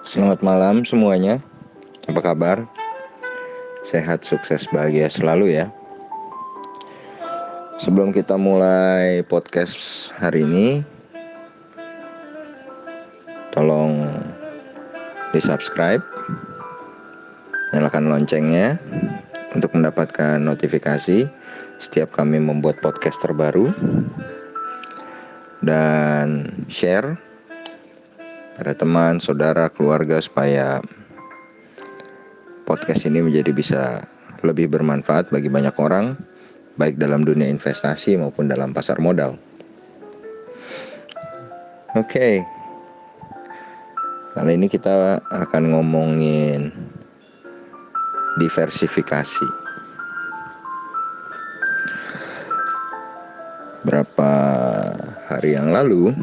Selamat malam semuanya. Apa kabar? Sehat, sukses, bahagia selalu ya. Sebelum kita mulai podcast hari ini, tolong di-subscribe, nyalakan loncengnya untuk mendapatkan notifikasi setiap kami membuat podcast terbaru, dan share pada teman, saudara, keluarga supaya podcast ini menjadi bisa lebih bermanfaat bagi banyak orang, baik dalam dunia investasi maupun dalam pasar modal. Oke. Kali ini kita akan ngomongin diversifikasi. Berapa hari yang lalu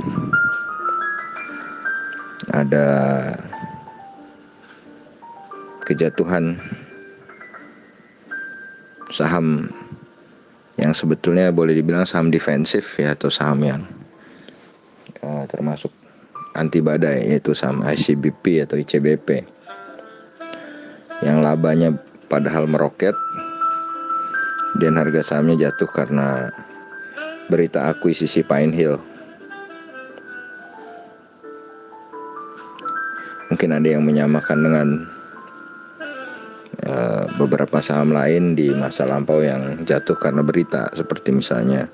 ada kejatuhan saham yang sebetulnya boleh dibilang saham defensif ya, atau saham yang termasuk anti badai, yaitu saham ICBP atau ICBP, yang labanya padahal meroket dan harga sahamnya jatuh karena berita akuisisi Pine Hill. Mungkin ada yang menyamakan dengan beberapa saham lain di masa lampau yang jatuh karena berita, seperti misalnya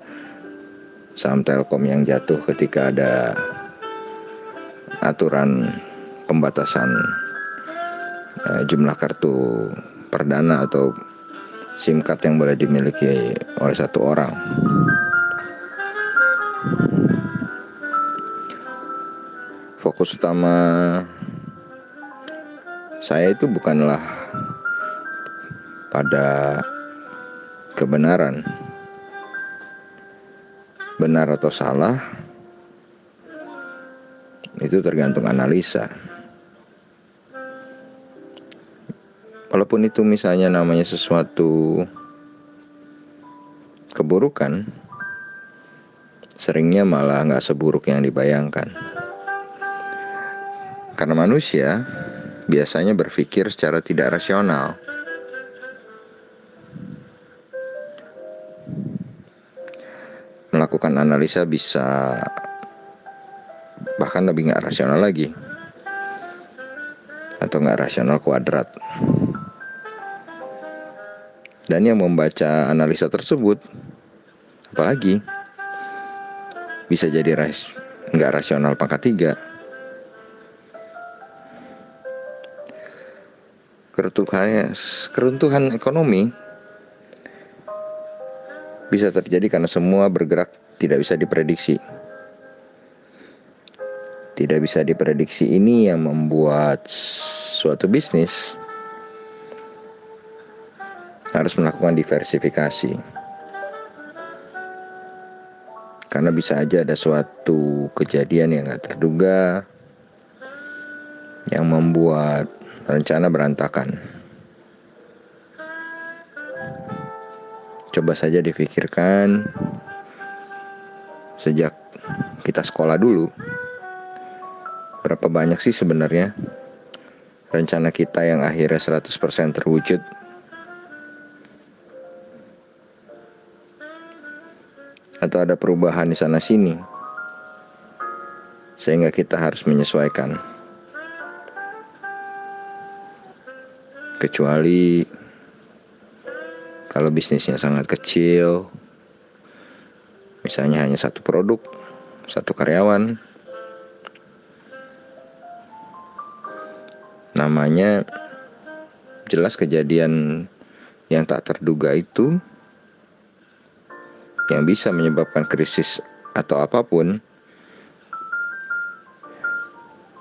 saham Telkom yang jatuh ketika ada aturan pembatasan jumlah kartu perdana atau SIM card yang boleh dimiliki oleh satu orang. Fokus utama saya itu bukanlah pada kebenaran, benar atau salah itu tergantung analisa. Walaupun itu misalnya namanya sesuatu keburukan, seringnya malah gak seburuk yang dibayangkan. Karena manusia biasanya berpikir secara tidak rasional. Melakukan analisa bisa bahkan lebih gak rasional lagi, atau gak rasional kuadrat. Dan yang membaca analisa tersebut apalagi bisa jadi gak rasional pangkat 3. Keruntuhan ekonomi bisa terjadi karena semua bergerak tidak bisa diprediksi. Tidak bisa diprediksi ini yang membuat suatu bisnis harus melakukan diversifikasi. Karena bisa aja ada suatu kejadian yang gak terduga yang membuat rencana berantakan. Coba saja difikirkan sejak kita sekolah dulu, berapa banyak sih sebenarnya rencana kita yang akhirnya 100% terwujud. Atau ada perubahan di sana sini sehingga kita harus menyesuaikan. Kecuali kalau bisnisnya sangat kecil, misalnya hanya satu produk, satu karyawan, namanya jelas kejadian yang tak terduga itu yang bisa menyebabkan krisis atau apapun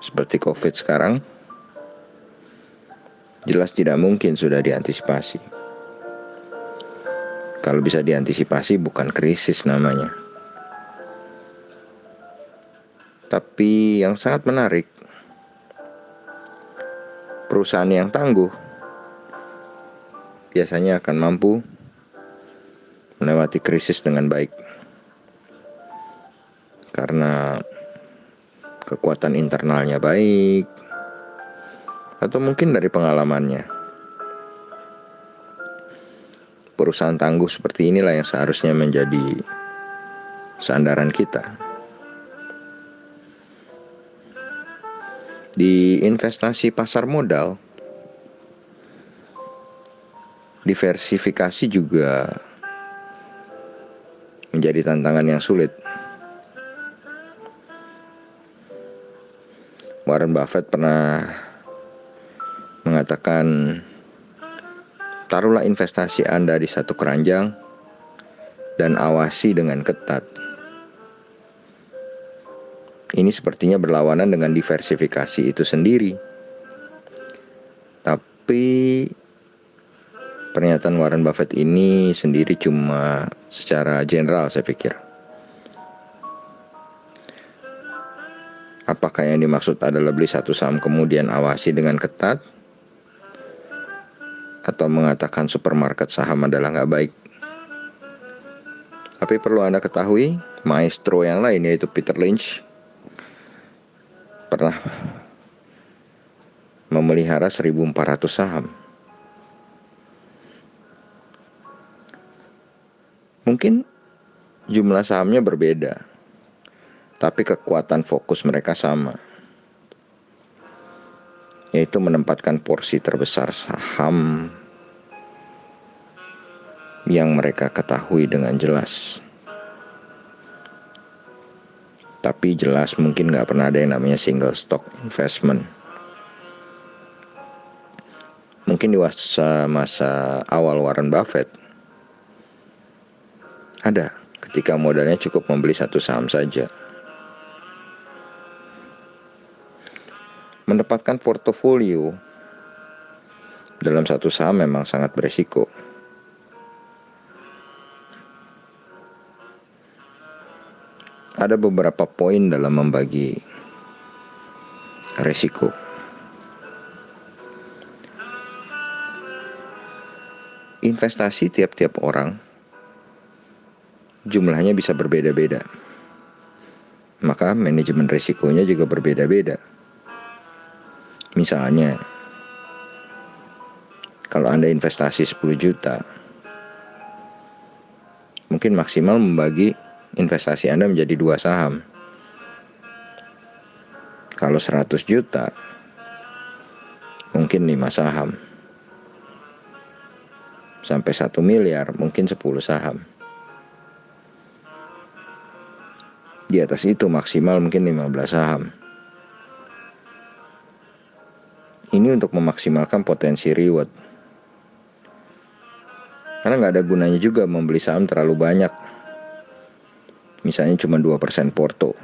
seperti COVID sekarang, jelas tidak mungkin sudah diantisipasi. Kalau bisa diantisipasi bukan krisis namanya. Tapi yang sangat menarik, perusahaan yang tangguh biasanya akan mampu melewati krisis dengan baik. Karena kekuatan internalnya baik, Atau mungkin dari pengalamannya. Perusahaan tangguh seperti inilah yang seharusnya menjadi sandaran kita. Di investasi pasar modal, diversifikasi juga menjadi tantangan yang sulit. Warren Buffett pernah mengatakan, taruhlah investasi Anda di satu keranjang dan awasi dengan ketat. Ini sepertinya berlawanan dengan diversifikasi itu sendiri. Tapi pernyataan Warren Buffett ini sendiri cuma secara general, saya pikir. Apakah yang dimaksud adalah beli satu saham kemudian awasi dengan ketat? Atau mengatakan supermarket saham adalah nggak baik? Tapi perlu Anda ketahui, maestro yang lain yaitu Peter Lynch pernah memelihara 1.400 saham. Mungkin jumlah sahamnya berbeda, tapi kekuatan fokus mereka sama, yaitu menempatkan porsi terbesar saham yang mereka ketahui dengan jelas. Tapi jelas mungkin gak pernah ada yang namanya single stock investment. Mungkin di masa awal Warren Buffett ada ketika modalnya cukup membeli satu saham saja. Menempatkan portofolio dalam satu saham memang sangat beresiko. Ada beberapa poin dalam membagi resiko. Investasi tiap-tiap orang jumlahnya bisa berbeda-beda. Maka manajemen risikonya juga berbeda-beda. Misalnya, kalau Anda investasi 10 juta, mungkin maksimal membagi investasi Anda menjadi 2 saham. Kalau 100 juta, mungkin 5 saham. Sampai 1 miliar, mungkin 10 saham. Di atas itu maksimal mungkin 15 saham. Ini untuk memaksimalkan potensi reward. Karena nggak ada gunanya juga membeli saham terlalu banyak. Misalnya cuma 2% porto.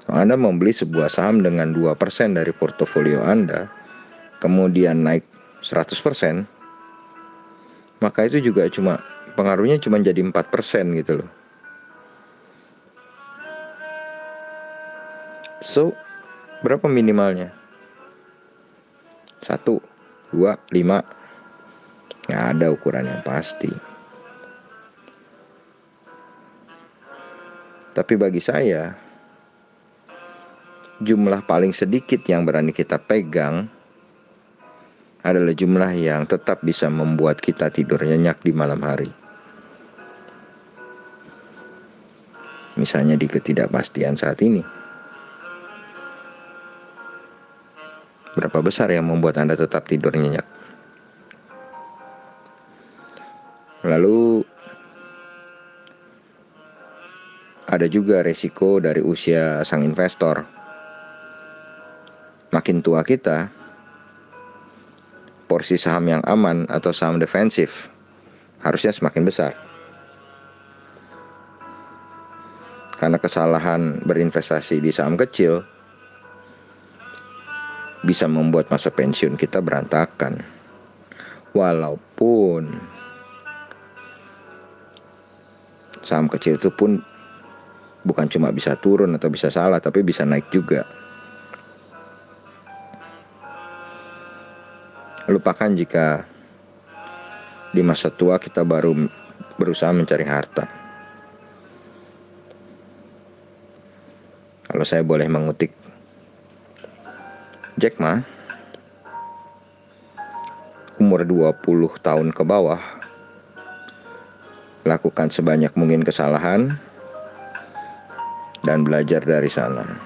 Kalau Anda membeli sebuah saham dengan 2% dari portofolio Anda, kemudian naik 100%, maka itu juga pengaruhnya cuma jadi 4% gitu loh. So, berapa minimalnya? 1, 2, 5. Nggak ada ukuran yang pasti. Tapi bagi saya, jumlah paling sedikit yang berani kita pegang adalah jumlah yang tetap bisa membuat kita tidur nyenyak di malam hari. Misalnya di ketidakpastian saat ini. Berapa besar yang membuat Anda tetap tidur nyenyak? Lalu ada juga resiko dari usia sang investor. Makin tua kita, porsi saham yang aman atau saham defensif harusnya semakin besar. Karena kesalahan berinvestasi di saham kecil bisa membuat masa pensiun kita berantakan. Walaupun saham kecil itu pun bukan cuma bisa turun atau bisa salah, tapi bisa naik juga. Lupakan jika di masa tua kita baru berusaha mencari harta. Kalau saya boleh mengutip Jack Ma umur 20 tahun ke bawah lakukan sebanyak mungkin kesalahan dan belajar dari sana.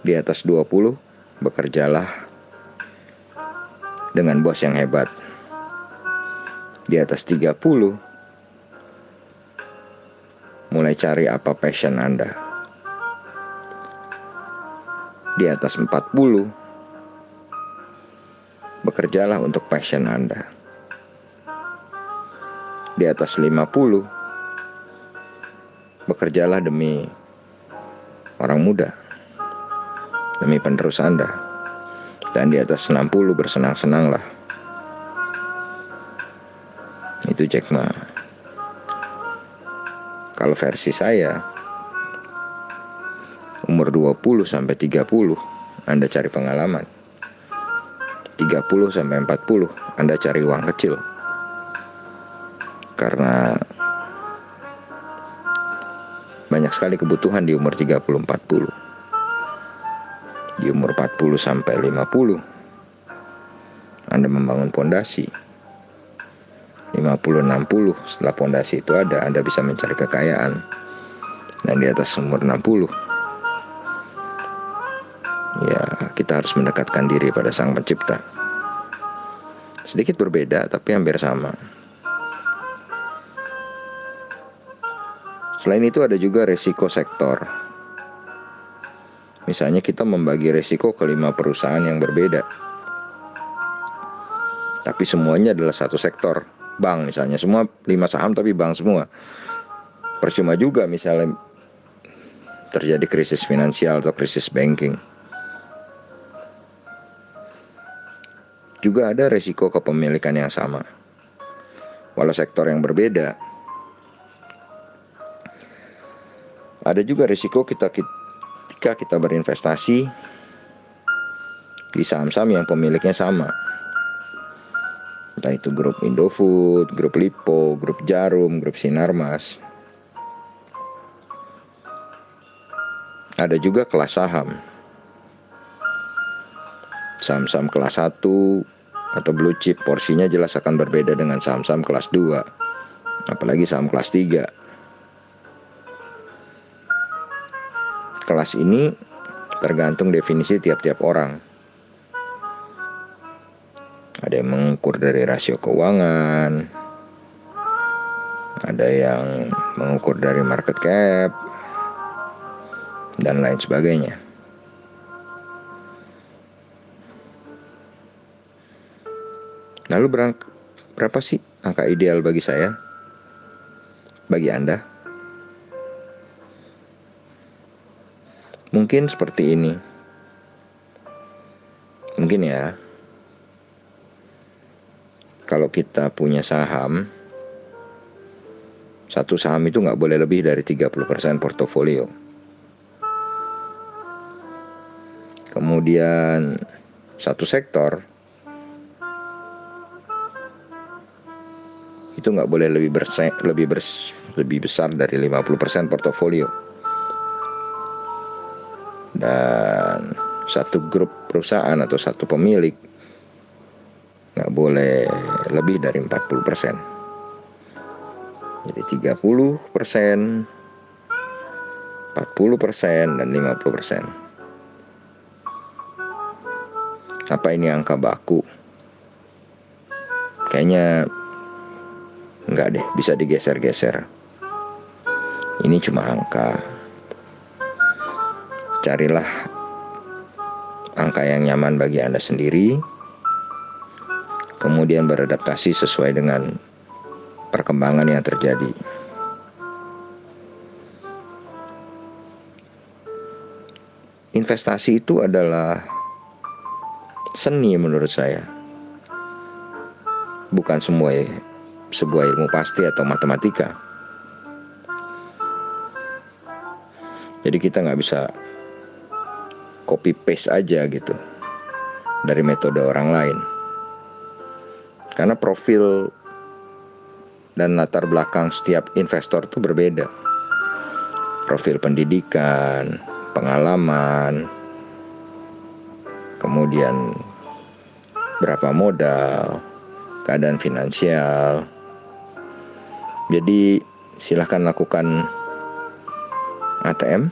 Di atas 20, bekerjalah dengan bos yang hebat. Di atas 30, mulai cari apa passion Anda. Di atas 40, bekerjalah untuk passion Anda. Di atas 50, bekerjalah demi orang muda, demi penerus Anda. Dan di atas 60, bersenang-senanglah. Itu Jack Ma. Kalau versi saya, umur 20 sampai 30, Anda cari pengalaman. 30 sampai 40, Anda cari uang kecil. Karena banyak sekali kebutuhan di umur 30-40. Di umur 40 sampai 50, Anda membangun pondasi. 50-60, setelah pondasi itu ada, Anda bisa mencari kekayaan. Dan di atas umur 60, ya kita harus mendekatkan diri pada Sang Pencipta. Sedikit berbeda, tapi hampir sama. Selain itu ada juga resiko sektor. Misalnya kita membagi resiko ke 5 perusahaan yang berbeda, tapi semuanya adalah satu sektor. Bank misalnya, semua 5 saham tapi bank semua. Percuma juga misalnya terjadi krisis finansial atau krisis banking. Juga ada resiko kepemilikan yang sama. Walau sektor yang berbeda, ada juga risiko ketika kita berinvestasi di saham-saham yang pemiliknya sama. Entah itu grup Indofood, grup Lipo, grup Jarum, grup Sinarmas. Ada juga kelas saham. Saham-saham kelas 1 atau blue chip porsinya jelas akan berbeda dengan saham-saham kelas 2. Apalagi saham kelas 3. Kelas ini tergantung definisi tiap-tiap orang. Ada yang mengukur dari rasio keuangan, ada yang mengukur dari market cap, dan lain sebagainya. Lalu berapa sih angka ideal bagi saya? Bagi Anda? Mungkin seperti ini. Mungkin ya. Kalau kita punya saham, satu saham itu nggak boleh lebih dari 30% portofolio. Kemudian satu sektor itu nggak boleh lebih besar dari 50% portofolio. Dan satu grup perusahaan atau satu pemilik nggak boleh lebih dari 40%. Jadi 30%, 40%, dan 50%. Apa ini angka baku? Kayaknya enggak deh, bisa digeser-geser. Ini cuma angka. Carilah angka yang nyaman bagi Anda sendiri, kemudian beradaptasi sesuai dengan perkembangan yang terjadi. Investasi itu adalah seni menurut saya. Bukan sebuah ilmu pasti atau matematika. Jadi kita nggak bisa copy paste aja gitu dari metode orang lain. Karena profil dan latar belakang setiap investor itu berbeda. Profil pendidikan, pengalaman, kemudian berapa modal, keadaan finansial. Jadi silahkan lakukan ATM,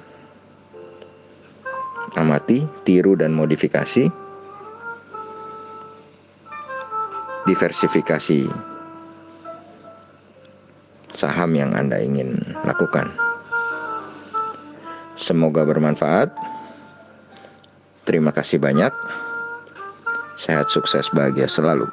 amati, tiru dan modifikasi, diversifikasi saham yang Anda ingin lakukan. Semoga bermanfaat. Terima kasih banyak. Sehat, sukses, bahagia selalu.